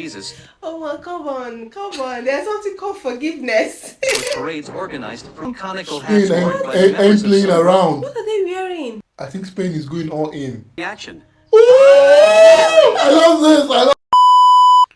Jesus. Oh, well, come on. There's something called forgiveness. With parades organized from conical Spain hats worn by the members ain't of playing some around. What are they wearing? I think Spain is going all in. action. Ooh, I love this.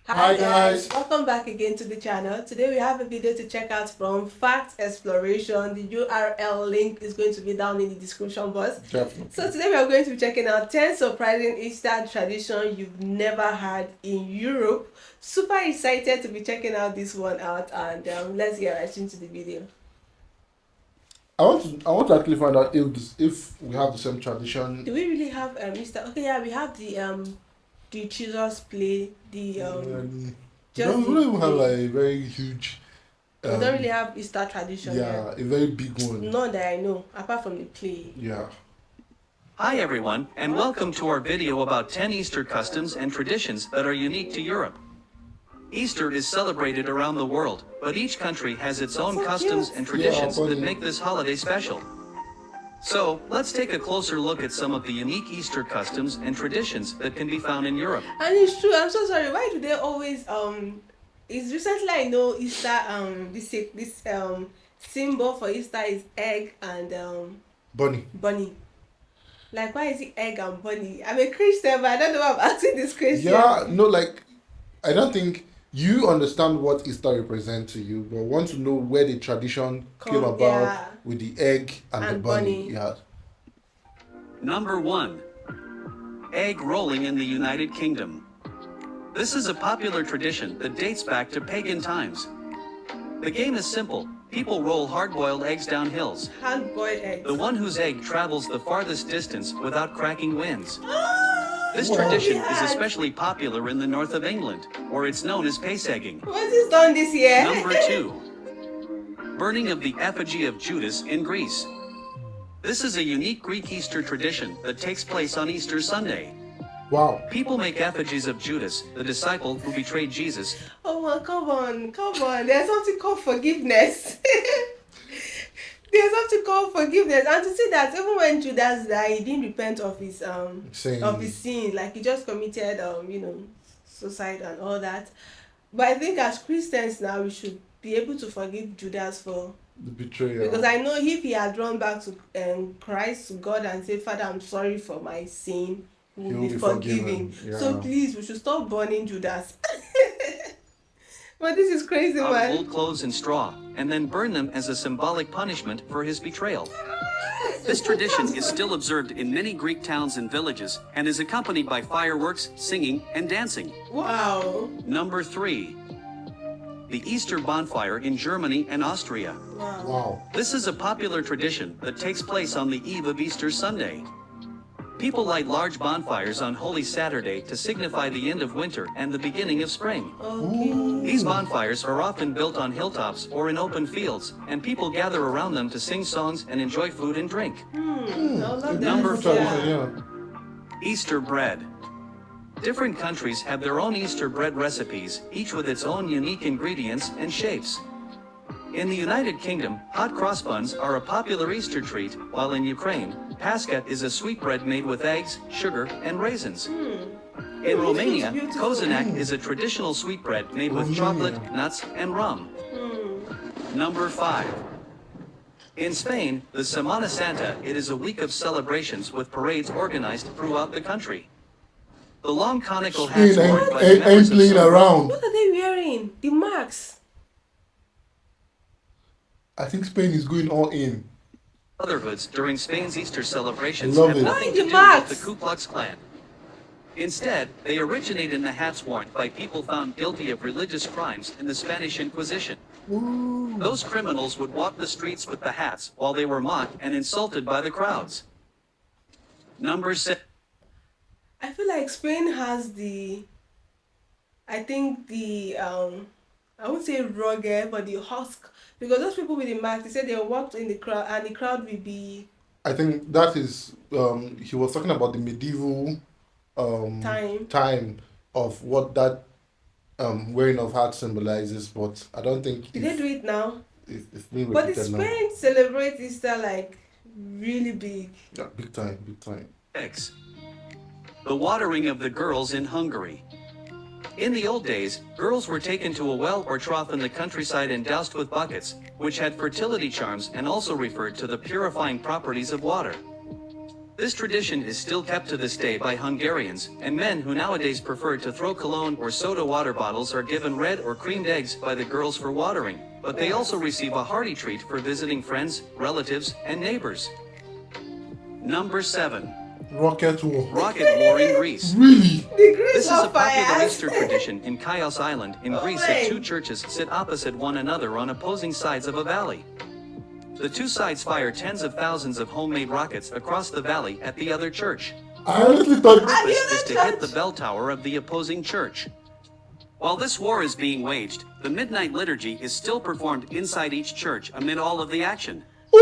Hi guys. Welcome back again to the channel. Today we have a video to check out from Fact Exploration. The URL link is going to be down in the description box. Definitely. So today we are going to be checking out 10 surprising Easter traditions you've never had in Europe. Super excited to be checking out this one out, and let's get right into the video. I want to actually find out if we have the same tradition. Do we really have Easter? Okay, yeah, we have the Jesus play, We don't even have like a very huge. We don't really have Easter tradition. Yeah, a very big one. None that I know, apart from the play. Yeah. Hi everyone, and welcome to our video about 10 Easter customs and traditions that are unique to Europe. Easter is celebrated around the world, but each country has its own customs and traditions that make this holiday special. So, let's take a closer look at some of the unique Easter customs and traditions that can be found in Europe. And it's true, I'm so sorry, why do they always it's recently I know Easter this symbol for Easter is egg and bunny. Like, why is it egg and bunny? I'm a Christian, but I don't know why I'm asking this question. Yeah, no, like I don't think you understand what Easter represents to you, but want to know where the tradition came about with the egg and the bunny. Yeah. Number 1. Egg rolling in the United Kingdom. This is a popular tradition that dates back to pagan times. The game is simple. People roll hard-boiled eggs down hills. Hard-boiled eggs. The one whose egg travels the farthest distance without cracking wins. This tradition is especially popular in the north of England, where it's known as pace egging. Was this done this year? Number 2. Burning of the effigy of Judas in Greece. This is a unique Greek Easter tradition that takes place on Easter Sunday. Wow. People make effigies of Judas, the disciple who betrayed Jesus. Oh, well, come on. There's something called forgiveness. There's something called forgiveness, and to see that even when Judas died, he didn't repent of his sin. Like, he just committed suicide and all that. But I think as Christians now, we should be able to forgive Judas for the betrayal. Because I know if he had run back to Christ, to God, and said, Father, I'm sorry for my sin, he will be forgiven. Yeah. So please, we should stop burning Judas. But this is crazy, man. Old clothes and straw, and then burn them as a symbolic punishment for his betrayal. This tradition is still observed in many Greek towns and villages, and is accompanied by fireworks, singing, and dancing. Wow. Number 3. The Easter bonfire in Germany and Austria. Wow. This is a popular tradition that takes place on the eve of Easter Sunday. People light large bonfires on Holy Saturday to signify the end of winter and the beginning of spring. Okay. These bonfires are often built on hilltops or in open fields, and people gather around them to sing songs and enjoy food and drink. Number 4. Easter bread. Different countries have their own Easter bread recipes, each with its own unique ingredients and shapes. In the United Kingdom, hot cross buns are a popular Easter treat, while in Ukraine, pascat is a sweetbread made with eggs, sugar, and raisins. In Romania, kozenak is a traditional sweetbread made with chocolate, nuts, and rum. Number 5. In Spain, the Semana Santa, it is a week of celebrations with parades organized throughout the country. The long conical hats worn by the members of some... around. What are they wearing? The marks. I think Spain is going all in. Brotherhoods during Spain's Easter celebrations Love have it. nothing to do with the Ku Klux Klan. Instead, they originate in the hats worn by people found guilty of religious crimes in the Spanish Inquisition. Ooh. Those criminals would walk the streets with the hats while they were mocked and insulted by the crowds. Number 6. I feel like Spain has I won't say rugged, but the husk. Because those people with the mask, they said they walked in the crowd, and the crowd will be... I think that is, he was talking about the medieval time of what that wearing of hats symbolizes, but I don't think... Did they do it now? It's being but repeated now. But Spain celebrates Easter like really big. Yeah, big time. The watering of the girls in Hungary. In the old days, girls were taken to a well or trough in the countryside and doused with buckets, which had fertility charms and also referred to the purifying properties of water. This tradition is still kept to this day by Hungarians, and men who nowadays prefer to throw cologne or soda water bottles are given red or creamed eggs by the girls for watering, but they also receive a hearty treat for visiting friends, relatives, and neighbors. Number 7. Rocket war. Rocket war in Greece. Really? This is a popular Easter tradition in Chios Island in Greece that two churches sit opposite one another on opposing sides of a valley. The two sides fire tens of thousands of homemade rockets across the valley at the other church. I honestly thought The purpose is to hit the bell tower of the opposing church. While this war is being waged, the midnight liturgy is still performed inside each church amid all of the action. I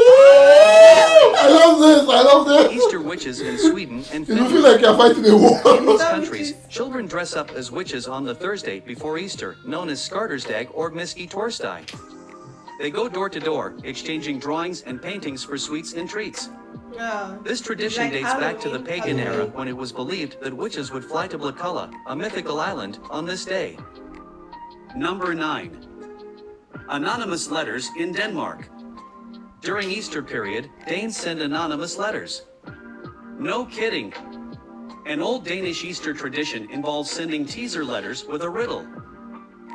love this. Easter witches in Sweden and You feel Finland. like you're fighting a war. In these countries, children dress up as witches on the Thursday before Easter, known as Skartersdag or Miski Torsdag. They go door to door, exchanging drawings and paintings for sweets and treats. This tradition Like dates back to the Halloween, pagan era Halloween. when it was believed that witches would fly to Blakalla, a mythical island, on this day. Number 9. Anonymous letters in Denmark. During Easter period, Danes send anonymous letters. No kidding. An old Danish Easter tradition involves sending teaser letters with a riddle.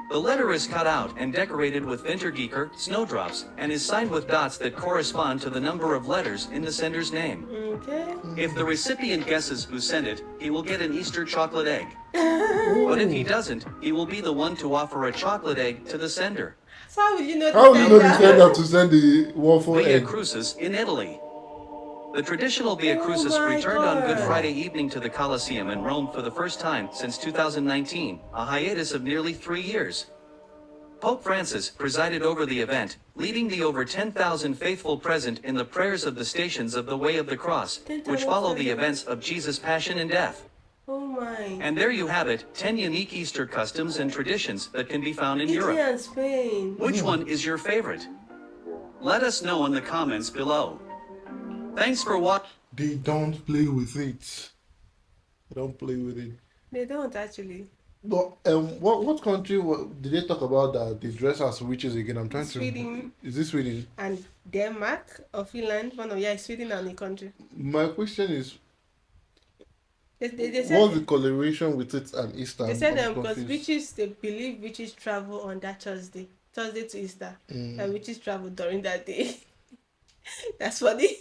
The letter is cut out and decorated with vintergeeker, snowdrops, and is signed with dots that correspond to the number of letters in the sender's name. Okay. If the recipient guesses who sent it, he will get an Easter chocolate egg. But if he doesn't, he will be the one to offer a chocolate egg to the sender. So how will you know? How do you know the sender to send the waffle Via egg? Crucis in Italy. The traditional Via Oh Crucis my returned on Good God. Friday evening to the Colosseum in Rome for the first time since 2019, a hiatus of nearly 3 years. Pope Francis presided over the event, leading the over 10,000 faithful present in the prayers of the Stations of the Way of the Cross, which follow the events of Jesus' passion and death. Oh my. And there you have it, 10 unique Easter customs and traditions that can be found in Italy Europe. and Spain. Which one is your favorite? Let us know in the comments below. Thanks for watching. They don't play with it. They don't play with it. They don't actually. But what country did they talk about that they dress as witches again? I'm trying Sweden. to. Is this Sweden? And Denmark or Finland, one of Sweden and the country. My question is, They said, what's the correlation with it and Easter? they said I'm because confused. witches, they believe witches travel on that Thursday to Easter. And witches travel during that day. That's funny.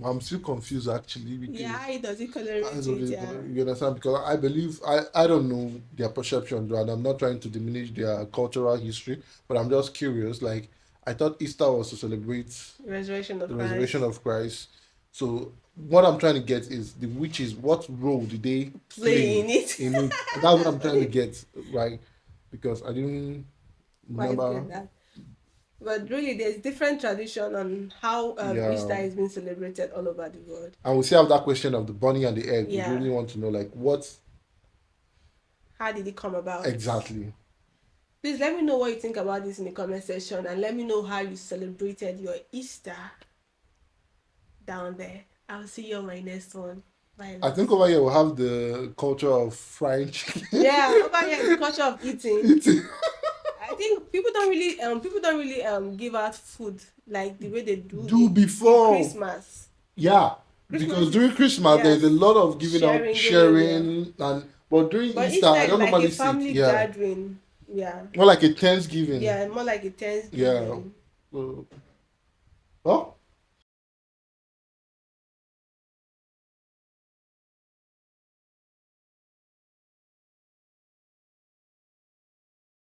I'm still confused actually because Yeah, it does it correlate I with don't it, really- yeah. you understand, because I believe I don't know their perception, and I'm not trying to diminish their cultural history, but I'm just curious. Like, I thought Easter was to celebrate Resurrection of the Christ. resurrection of Christ. So what I'm trying to get is the witches. What role did they Play in it. In it? That's what I'm trying to get, right? Because I didn't Quite remember. get that. But really, there's different tradition on how Yeah. Easter is being celebrated all over the world. And we still have that question of the bunny and the egg. Yeah. We really want to know, like, what How did it come about? exactly. Please let me know what you think about this in the comment section, and let me know how you celebrated your Easter down there. I'll see you on my next one. Bye. I think over here we'll have the culture of frying chicken. Yeah, over here the culture of eating. I think people don't really give out food like the way they do before Christmas. Yeah, Christmas, because during Christmas yes. there's a lot of giving out, Sharing, sharing, and but during But Easter I Easter don't is like normally a family see. Yeah, gathering. Yeah. more like a Thanksgiving. Yeah, more like a Thanksgiving. Yeah. Oh.